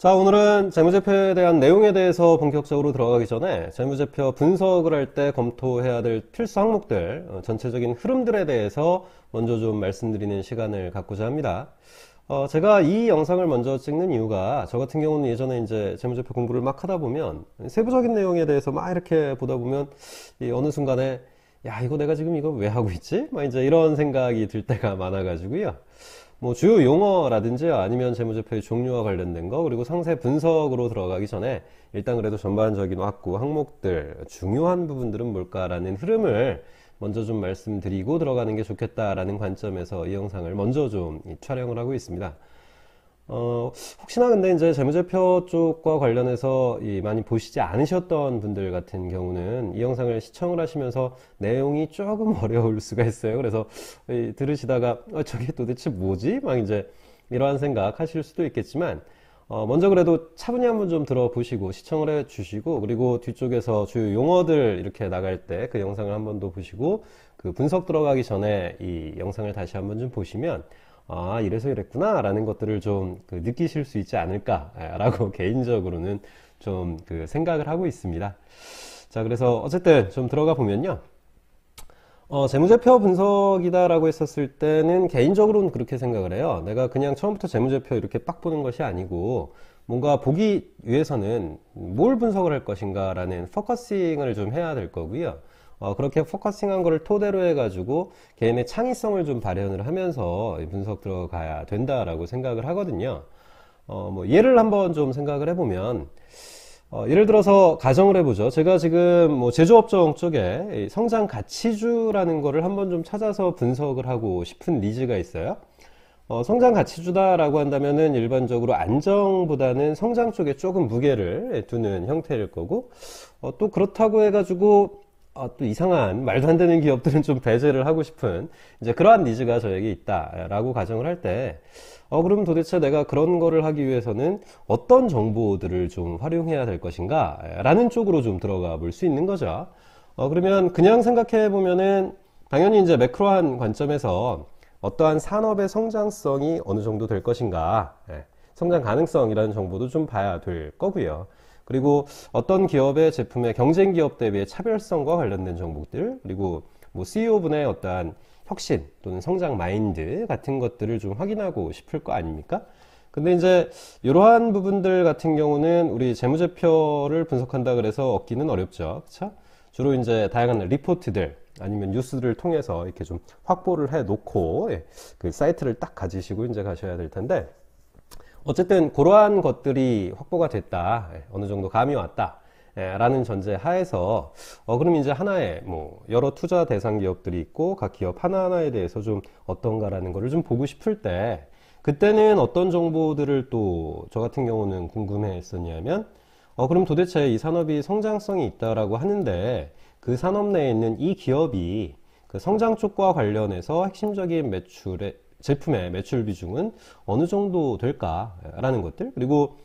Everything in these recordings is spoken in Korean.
자, 오늘은 재무제표에 대한 내용에 대해서 본격적으로 들어가기 전에 재무제표 분석을 할 때 검토해야 될 필수 항목들, 전체적인 흐름들에 대해서 먼저 좀 말씀드리는 시간을 갖고자 합니다. 제가 이 영상을 먼저 찍는 이유가 저 같은 경우는 예전에 이제 재무제표 공부를 막 하다 보면 세부적인 내용에 대해서 막 이렇게 보다 보면 이 어느 순간에 야, 이거 내가 지금 이거 왜 하고 있지? 막 이제 이런 생각이 들 때가 많아가지고요. 뭐 주요 용어라든지 아니면 재무제표의 종류와 관련된 거 그리고 상세 분석으로 들어가기 전에 일단 그래도 전반적인 확고 항목들 중요한 부분들은 뭘까라는 흐름을 먼저 좀 말씀드리고 들어가는 게 좋겠다라는 관점에서 이 영상을 먼저 좀 촬영을 하고 있습니다. 혹시나 근데 이제 재무제표 쪽과 관련해서 많이 보시지 않으셨던 분들 같은 경우는 이 영상을 시청을 하시면서 내용이 조금 어려울 수가 있어요. 그래서 들으시다가 저게 도대체 뭐지? 막 이제 이러한 생각 하실 수도 있겠지만 먼저 그래도 차분히 한번 좀 들어보시고 시청을 해 주시고 그리고 뒤쪽에서 주요 용어들 이렇게 나갈 때 그 영상을 한번 더 보시고 그 분석 들어가기 전에 이 영상을 다시 한번 좀 보시면 아, 이래서 이랬구나 라는 것들을 좀 느끼실 수 있지 않을까 라고 개인적으로는 좀 생각을 하고 있습니다. 자, 그래서 어쨌든 좀 들어가 보면요. 재무제표 분석이다 라고 했었을 때는 개인적으로는 그렇게 생각을 해요. 내가 그냥 처음부터 재무제표 이렇게 빡 보는 것이 아니고 뭔가 보기 위해서는 뭘 분석을 할 것인가 라는 포커싱을 좀 해야 될 거고요. 그렇게 포커싱한 거를 토대로 해가지고 개인의 창의성을 좀 발현을 하면서 분석 들어가야 된다라고 생각을 하거든요. 뭐 예를 한번 좀 생각을 해보면, 예를 들어서 가정을 해보죠. 제가 지금 뭐 제조업종 쪽에 성장 가치주라는 거를 한번 좀 찾아서 분석을 하고 싶은 니즈가 있어요. 성장 가치주다라고 한다면은 일반적으로 안정보다는 성장 쪽에 조금 무게를 두는 형태일 거고, 또 그렇다고 해가지고 또 이상한 말도 안 되는 기업들은 좀 배제를 하고 싶은 이제 그러한 니즈가 저에게 있다라고 가정을 할 때, 그럼 도대체 내가 그런 거를 하기 위해서는 어떤 정보들을 좀 활용해야 될 것인가 라는 쪽으로 좀 들어가 볼 수 있는 거죠. 그러면 그냥 생각해 보면은 당연히 이제 매크로한 관점에서 어떠한 산업의 성장성이 어느 정도 될 것인가, 성장 가능성이라는 정보도 좀 봐야 될 거고요. 그리고 어떤 기업의 제품의 경쟁 기업 대비의 차별성과 관련된 정보들, 그리고 뭐 CEO분의 어떠한 혁신 또는 성장 마인드 같은 것들을 좀 확인하고 싶을 거 아닙니까? 근데 이제 이러한 부분들 같은 경우는 우리 재무제표를 분석한다 그래서 얻기는 어렵죠. 그쵸? 주로 이제 다양한 리포트들 아니면 뉴스들을 통해서 이렇게 좀 확보를 해 놓고 그 사이트를 딱 가지시고 이제 가셔야 될 텐데, 어쨌든 그러한 것들이 확보가 됐다, 어느 정도 감이 왔다 라는 전제 하에서 그럼 이제 하나의 뭐 여러 투자 대상 기업들이 있고 각 기업 하나하나에 대해서 좀 어떤가라는 거를 좀 보고 싶을 때, 그때는 어떤 정보들을 또 저 같은 경우는 궁금해 했었냐면 그럼 도대체 이 산업이 성장성이 있다라고 하는데 그 산업 내에 있는 이 기업이 그 성장 쪽과 관련해서 핵심적인 매출의 제품의 매출 비중은 어느 정도 될까라는 것들, 그리고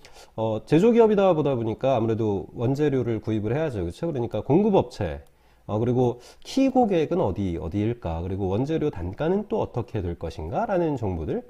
제조기업이다 보다 보니까 아무래도 원재료를 구입을 해야죠. 그렇죠? 그러니까 공급업체, 그리고 키 고객은 어디일까, 그리고 원재료 단가는 또 어떻게 될 것인가 라는 정보들,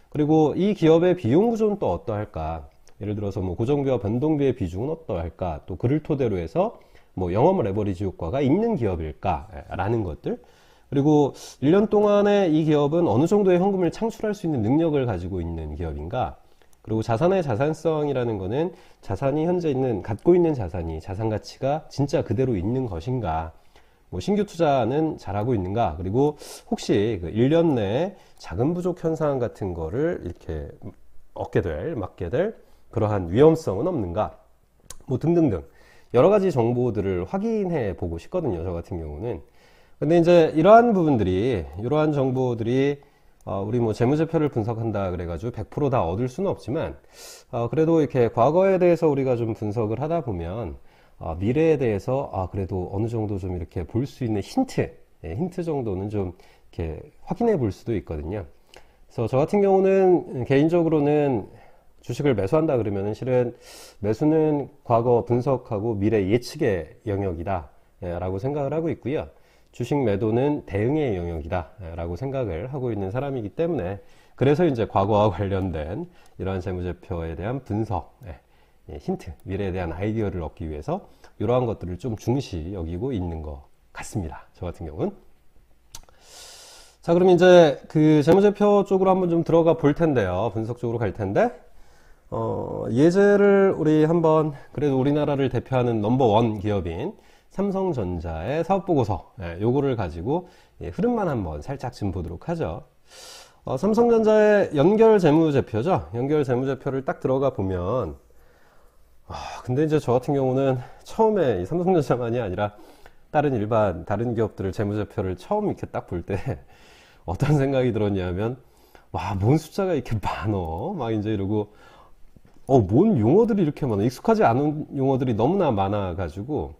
그리고 이 기업의 비용 구조는 또 어떠할까, 예를 들어서 뭐 고정비와 변동비의 비중은 어떠할까, 또 그를 토대로 해서 뭐 영업 레버리지 효과가 있는 기업일까 라는 것들, 그리고 1년 동안에 이 기업은 어느 정도의 현금을 창출할 수 있는 능력을 가지고 있는 기업인가, 그리고 자산의 자산성이라는 거는 자산이 현재 갖고 있는 자산이 자산 가치가 진짜 그대로 있는 것인가, 뭐 신규 투자는 잘하고 있는가, 그리고 혹시 그 1년 내에 자금 부족 현상 같은 거를 이렇게 맡게 될 그러한 위험성은 없는가, 뭐 등등등 여러 가지 정보들을 확인해 보고 싶거든요, 저 같은 경우는. 근데 이제 이러한 정보들이 우리 뭐 재무제표를 분석한다 그래가지고 100% 다 얻을 수는 없지만, 그래도 이렇게 과거에 대해서 우리가 좀 분석을 하다 보면 미래에 대해서 그래도 어느 정도 좀 이렇게 볼 수 있는 힌트 정도는 좀 이렇게 확인해 볼 수도 있거든요. 그래서 저 같은 경우는 개인적으로는 주식을 매수한다 그러면은 실은 매수는 과거 분석하고 미래 예측의 영역이다 라고 생각을 하고 있고요. 주식 매도는 대응의 영역이다 라고 생각을 하고 있는 사람이기 때문에 그래서 이제 과거와 관련된 이러한 재무제표에 대한 분석, 힌트, 미래에 대한 아이디어를 얻기 위해서 이러한 것들을 좀 중시 여기고 있는 것 같습니다. 저 같은 경우는. 자, 그럼 이제 그 재무제표 쪽으로 한번 좀 들어가 볼 텐데요. 분석 쪽으로 갈 텐데, 예제를 우리 한번, 그래도 우리나라를 대표하는 넘버원 기업인 삼성전자의 사업보고서, 요거를 가지고 흐름만 한번 살짝 좀 보도록 하죠. 삼성전자의 연결재무제표죠. 연결재무제표를 딱 들어가 보면, 근데 이제 저 같은 경우는 처음에 이 삼성전자만이 아니라 다른 기업들을 재무제표를 처음 이렇게 딱 볼 때 어떤 생각이 들었냐면, 와, 뭔 숫자가 이렇게 많어? 막 이제 이러고, 뭔 용어들이 이렇게 많아? 익숙하지 않은 용어들이 너무나 많아가지고,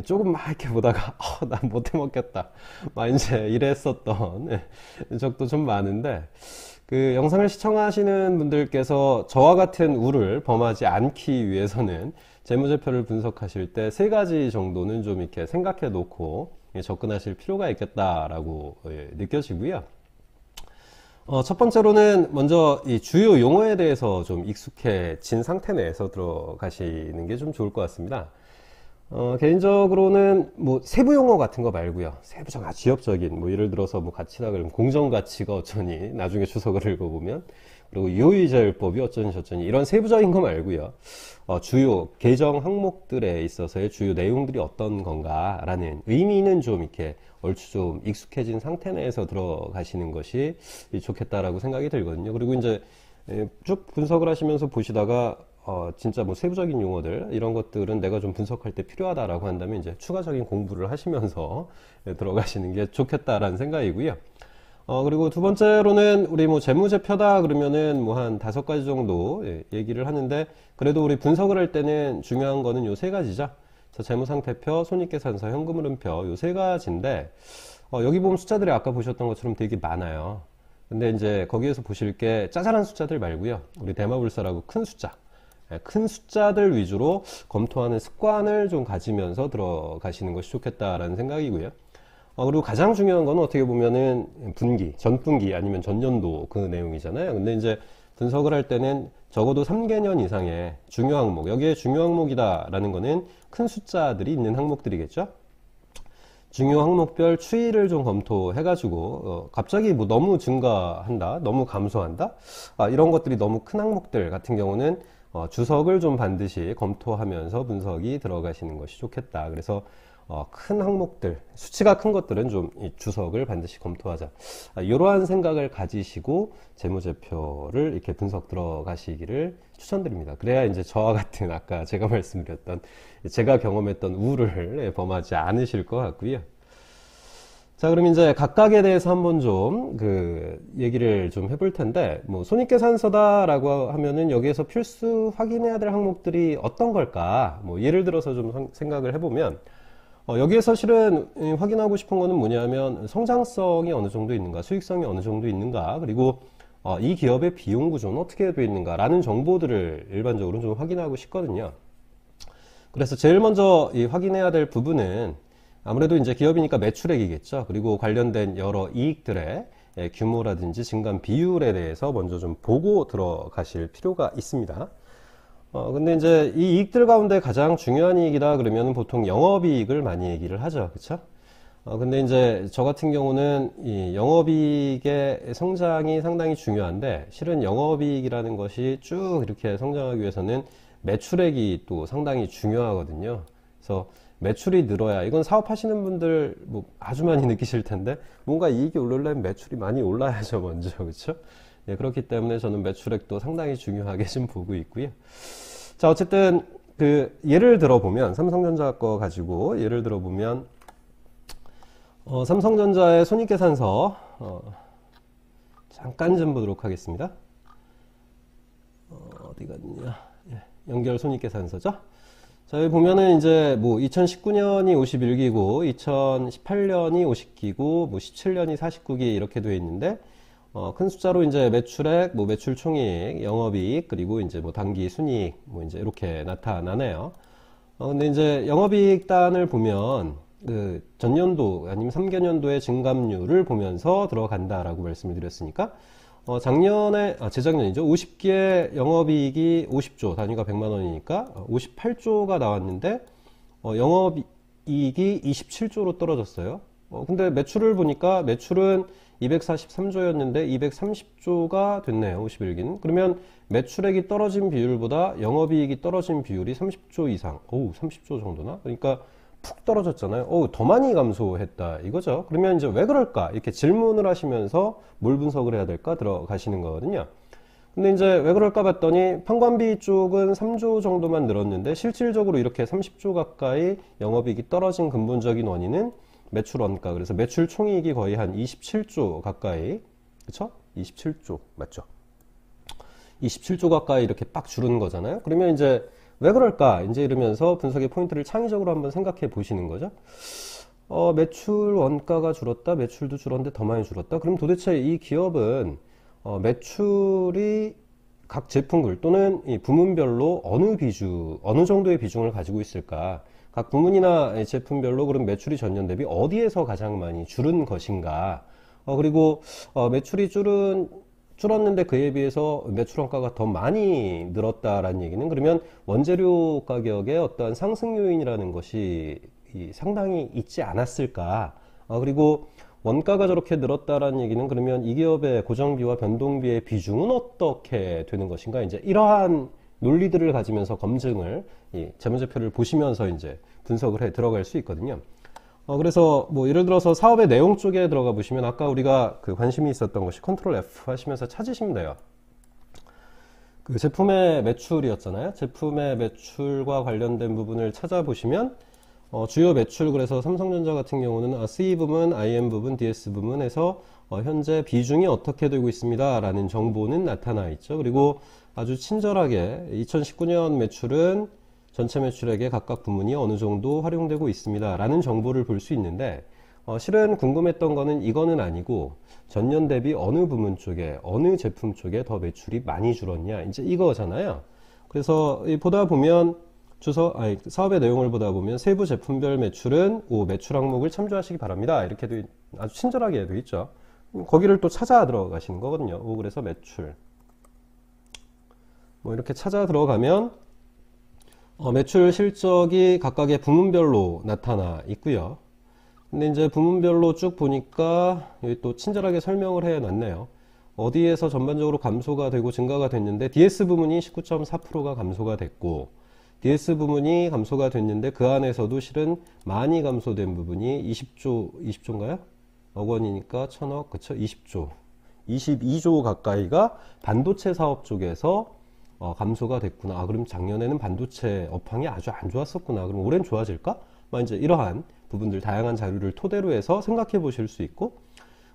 조금 막 이렇게 보다가, 난 못 해먹겠다. 막 이제 이랬었던 적도 좀 많은데, 그 영상을 시청하시는 분들께서 저와 같은 우를 범하지 않기 위해서는 재무제표를 분석하실 때 세 가지 정도는 좀 이렇게 생각해 놓고 접근하실 필요가 있겠다라고 느껴지고요. 첫 번째로는 먼저 이 주요 용어에 대해서 좀 익숙해진 상태 내에서 들어가시는 게 좀 좋을 것 같습니다. 개인적으로는 뭐 세부 용어 같은 거 말고요. 세부적 아주 지엽적인 뭐 예를 들어서 뭐 가치다 그러면 공정가치가 어쩌니 나중에 주석을 읽어보면 그리고 이효율제율법이 어쩌니 저쩌니 이런 세부적인 거 말고요. 주요 계정 항목들에 있어서의 주요 내용들이 어떤 건가라는 의미는 좀 이렇게 얼추 좀 익숙해진 상태 내에서 들어가시는 것이 좋겠다라고 생각이 들거든요. 그리고 이제 쭉 분석을 하시면서 보시다가 진짜 뭐 세부적인 용어들 이런 것들은 내가 좀 분석할 때 필요하다라고 한다면 이제 추가적인 공부를 하시면서 들어가시는 게 좋겠다라는 생각이고요. 그리고 두 번째로는 우리 뭐 재무제표다 그러면은 뭐 한 5가지 정도 얘기를 하는데 그래도 우리 분석을 할 때는 중요한 거는 요 3가지죠. 재무상태표, 손익계산서, 현금흐름표 요 3가지인데 여기 보면 숫자들이 아까 보셨던 것처럼 되게 많아요. 근데 이제 거기에서 보실 게 짜잘한 숫자들 말고요. 우리 대마불사라고 큰 숫자들 위주로 검토하는 습관을 좀 가지면서 들어가시는 것이 좋겠다라는 생각이고요. 그리고 가장 중요한 건 어떻게 보면은 전분기 아니면 전년도 그 내용이잖아요. 근데 이제 분석을 할 때는 적어도 3개년 이상의 중요 항목, 여기에 중요 항목이다라는 거는 큰 숫자들이 있는 항목들이겠죠. 중요 항목별 추이를 좀 검토해가지고 갑자기 뭐 너무 증가한다, 너무 감소한다, 이런 것들이 너무 큰 항목들 같은 경우는 주석을 좀 반드시 검토하면서 분석이 들어가시는 것이 좋겠다. 그래서 큰 항목들, 수치가 큰 것들은 좀 이 주석을 반드시 검토하자. 이러한 생각을 가지시고 재무제표를 이렇게 분석 들어가시기를 추천드립니다. 그래야 이제 저와 같은 아까 제가 말씀드렸던 제가 경험했던 우를 범하지 않으실 것 같고요. 자, 그럼 이제 각각에 대해서 한번 좀 얘기를 좀 해볼 텐데, 뭐 손익계산서다라고 하면은 여기에서 필수 확인해야 될 항목들이 어떤 걸까? 뭐 예를 들어서 좀 생각을 해보면, 여기에서 실은 확인하고 싶은 거는 뭐냐면 성장성이 어느 정도 있는가, 수익성이 어느 정도 있는가, 그리고 이 기업의 비용 구조는 어떻게 되어 있는가 라는 정보들을 일반적으로 좀 확인하고 싶거든요. 그래서 제일 먼저 확인해야 될 부분은 아무래도 이제 기업이니까 매출액이겠죠. 그리고 관련된 여러 이익들의 규모라든지 증감 비율에 대해서 먼저 좀 보고 들어가실 필요가 있습니다. 근데 이제 이 이익들 가운데 가장 중요한 이익이다 그러면 보통 영업이익을 많이 얘기를 하죠. 그쵸? 근데 이제 저 같은 경우는 이 영업이익의 성장이 상당히 중요한데 실은 영업이익이라는 것이 쭉 이렇게 성장하기 위해서는 매출액이 또 상당히 중요하거든요. 그래서 매출이 늘어야, 이건 사업하시는 분들 뭐 아주 많이 느끼실 텐데 뭔가 이익이 오르려면 매출이 많이 올라야죠, 먼저. 그렇죠? 네, 그렇기 때문에 저는 매출액도 상당히 중요하게 좀 보고 있고요. 자, 어쨌든 예를 들어보면 삼성전자 거 가지고 예를 들어보면 삼성전자의 손익계산서 잠깐 좀 보도록 하겠습니다. 어디 갔냐? 연결 손익계산서죠. 자, 여기 보면은 이제 뭐 2019년이 51기고 2018년이 50기고 뭐 17년이 49기 이렇게 되어 있는데 큰 숫자로 이제 매출액, 뭐 매출 총이익, 영업이익, 그리고 이제 뭐 당기 순이익 뭐 이제 이렇게 나타나네요. 근데 이제 영업이익 단을 보면 전년도 아니면 3개년도의 증감률을 보면서 들어간다라고 말씀을 드렸으니까 작년에, 재작년이죠. 50기에 영업이익이 50조, 단위가 100만 원이니까 58조가 나왔는데, 영업이익이 27조로 떨어졌어요. 근데 매출을 보니까 매출은 243조였는데 230조가 됐네요. 51기는. 그러면 매출액이 떨어진 비율보다 영업이익이 떨어진 비율이 30조 이상. 30조 정도나? 그러니까 푹 떨어졌잖아요. 더 많이 감소했다 이거죠. 그러면 이제 왜 그럴까? 이렇게 질문을 하시면서 뭘 분석을 해야 될까? 들어가시는 거거든요. 근데 이제 왜 그럴까 봤더니 판관비 쪽은 3조 정도만 늘었는데 실질적으로 이렇게 30조 가까이 영업이익이 떨어진 근본적인 원인은 매출 원가. 그래서 매출 총이익이 거의 한 27조 가까이, 그쵸? 27조 맞죠? 27조 가까이 이렇게 빡 줄은 거잖아요. 그러면 이제 왜 그럴까? 이제 이러면서 분석의 포인트를 창의적으로 한번 생각해 보시는 거죠. 매출 원가가 줄었다, 매출도 줄었는데 더 많이 줄었다. 그럼 도대체 이 기업은 매출이 각 제품군 또는 이 부문별로 어느 정도의 비중을 가지고 있을까? 각 부문이나 제품별로 그럼 매출이 전년 대비 어디에서 가장 많이 줄은 것인가? 그리고 매출이 줄었는데 그에 비해서 매출 원가가 더 많이 늘었다라는 얘기는 그러면 원재료 가격의 어떠한 상승 요인이라는 것이 상당히 있지 않았을까? 그리고 원가가 저렇게 늘었다라는 얘기는 그러면 이 기업의 고정비와 변동비의 비중은 어떻게 되는 것인가? 이제 이러한 논리들을 가지면서 검증을 이 재무제표를 보시면서 이제 분석을 해 들어갈 수 있거든요. 그래서 뭐 예를 들어서 사업의 내용 쪽에 들어가 보시면 아까 우리가 그 관심이 있었던 것이 컨트롤 F 하시면서 찾으시면 돼요. 그 제품의 매출이었잖아요. 제품의 매출과 관련된 부분을 찾아보시면 주요 매출, 그래서 삼성전자 같은 경우는 C 부문, IM 부문, DS 부문에서 현재 비중이 어떻게 되고 있습니다 라는 정보는 나타나 있죠. 그리고 아주 친절하게 2019년 매출은 전체 매출액의 각각 부문이 어느 정도 활용되고 있습니다 라는 정보를 볼 수 있는데 실은 궁금했던 거는 이거는 아니고 전년 대비 어느 부문 쪽에 어느 제품 쪽에 더 매출이 많이 줄었냐 이제 이거잖아요. 그래서 보다 보면 사업의 내용을 보다 보면 세부 제품별 매출은 매출 항목을 참조하시기 바랍니다 이렇게 아주 친절하게 되어 있죠. 거기를 또 찾아 들어가시는 거거든요. 그래서 매출 뭐 이렇게 찾아 들어가면 매출 실적이 각각의 부문별로 나타나 있고요. 근데 이제 부문별로 쭉 보니까 여기 또 친절하게 설명을 해 놨네요. 어디에서 전반적으로 감소가 되고 증가가 됐는데 DS 부문이 19.4%가 감소가 됐고 DS 부문이 감소가 됐는데 그 안에서도 실은 많이 감소된 부분이 20조인가요? 억 원이니까 1000억, 그쵸? 20조. 22조 가까이가 반도체 사업 쪽에서 감소가 됐구나. 그럼 작년에는 반도체 업황이 아주 안 좋았었구나. 그럼 올해는 좋아질까? 이제 이러한 부분들 다양한 자료를 토대로 해서 생각해 보실 수 있고,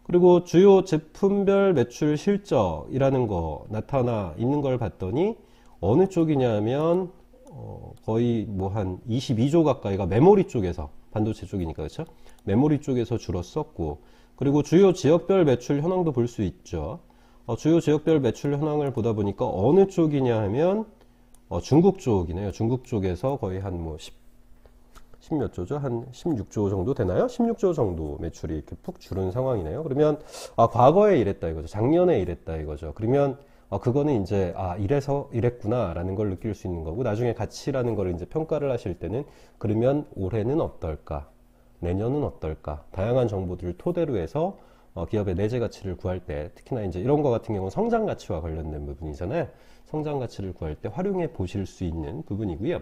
그리고 주요 제품별 매출 실적이라는 거 나타나 있는 걸 봤더니 어느 쪽이냐면 거의 뭐 한 22조 가까이가 메모리 쪽에서, 반도체 쪽이니까 그렇죠? 메모리 쪽에서 줄었었고, 그리고 주요 지역별 매출 현황도 볼 수 있죠. 주요 지역별 매출 현황을 보다 보니까 어느 쪽이냐 하면 중국 쪽이네요. 중국 쪽에서 거의 한 뭐 10 몇 조죠? 한 16조 정도 되나요? 16조 정도 매출이 이렇게 푹 줄은 상황이네요. 그러면 과거에 이랬다 이거죠. 작년에 이랬다 이거죠. 그러면 그거는 이제 이래서 이랬구나 라는 걸 느낄 수 있는 거고, 나중에 가치라는 걸 이제 평가를 하실 때는 그러면 올해는 어떨까, 내년은 어떨까, 다양한 정보들을 토대로 해서 기업의 내재 가치를 구할 때, 특히나 이제 이런 거 같은 경우는 성장 가치와 관련된 부분이잖아요. 성장 가치를 구할 때 활용해 보실 수 있는 부분이고요.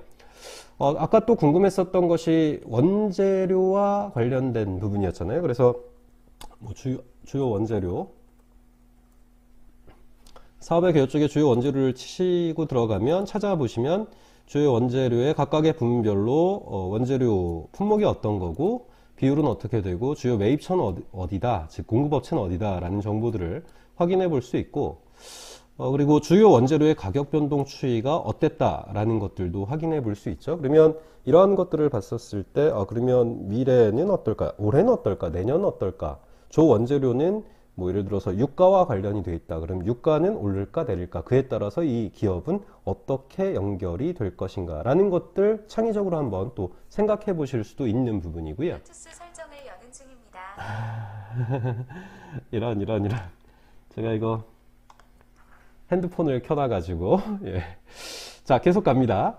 아까 또 궁금했었던 것이 원재료와 관련된 부분이었잖아요. 그래서 뭐 주요 원재료, 사업의 개요 쪽에 주요 원재료를 치시고 들어가면 찾아보시면 주요 원재료의 각각의 부문별로 원재료 품목이 어떤 거고 비율은 어떻게 되고 주요 매입처는 어디다, 즉 공급업체는 어디다 라는 정보들을 확인해 볼 수 있고, 그리고 주요 원재료의 가격 변동 추이가 어땠다 라는 것들도 확인해 볼 수 있죠. 그러면 이러한 것들을 봤었을 때 그러면 미래는 어떨까, 올해는 어떨까, 내년은 어떨까, 조 원재료는 뭐 예를 들어서 유가와 관련이 돼 있다. 그럼 유가는 오를까 내릴까, 그에 따라서 이 기업은 어떻게 연결이 될 것인가 라는 것들 창의적으로 한번 또 생각해 보실 수도 있는 부분이고요. 투수 설정을 여는 중입니다. 이런 제가 이거 핸드폰을 켜놔가지고. 예. 자, 계속 갑니다.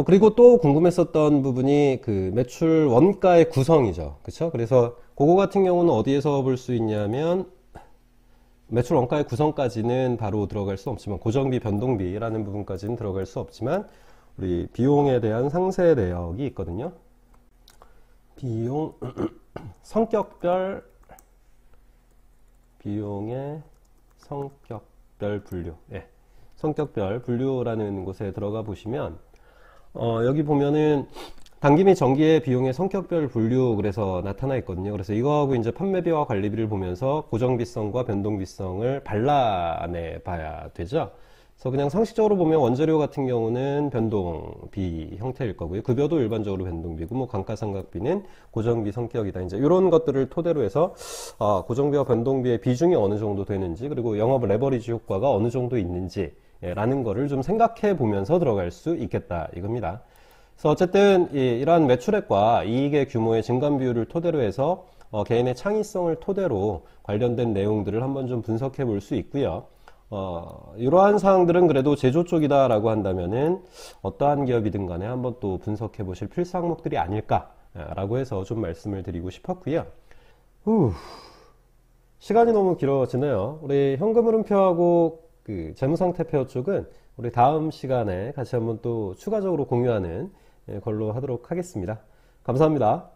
그리고 또 궁금했었던 부분이 그 매출 원가의 구성이죠. 그쵸? 그래서 그거 같은 경우는 어디에서 볼 수 있냐면 매출 원가의 구성까지는 바로 들어갈 수 없지만 고정비, 변동비라는 부분까지는 들어갈 수 없지만 우리 비용에 대한 상세 내역이 있거든요. 비용 성격별 비용의 성격별 분류. 예. 성격별 분류라는 곳에 들어가 보시면 여기 보면은 단기 및 정기의 비용의 성격별 분류 그래서 나타나 있거든요. 그래서 이거하고 이제 판매비와 관리비를 보면서 고정비성과 변동비성을 발라내 봐야 되죠. 그래서 그냥 상식적으로 보면 원재료 같은 경우는 변동비 형태일 거고요. 급여도 일반적으로 변동비고, 뭐 감가상각비는 고정비 성격이다. 이제 이런 것들을 토대로 해서 고정비와 변동비의 비중이 어느 정도 되는지, 그리고 영업 레버리지 효과가 어느 정도 있는지 라는 거를 좀 생각해 보면서 들어갈 수 있겠다 이겁니다. 그래서 어쨌든 이러한 매출액과 이익의 규모의 증감 비율을 토대로 해서 개인의 창의성을 토대로 관련된 내용들을 한번 좀 분석해 볼 수 있고요. 이러한 사항들은 그래도 제조 쪽이다라고 한다면은 어떠한 기업이든 간에 한번 또 분석해 보실 필수 항목들이 아닐까라고 해서 좀 말씀을 드리고 싶었고요. 시간이 너무 길어지네요. 우리 현금 흐름표하고 그 재무상태표 쪽은 우리 다음 시간에 같이 한번 또 추가적으로 공유하는 걸로 하도록 하겠습니다. 감사합니다.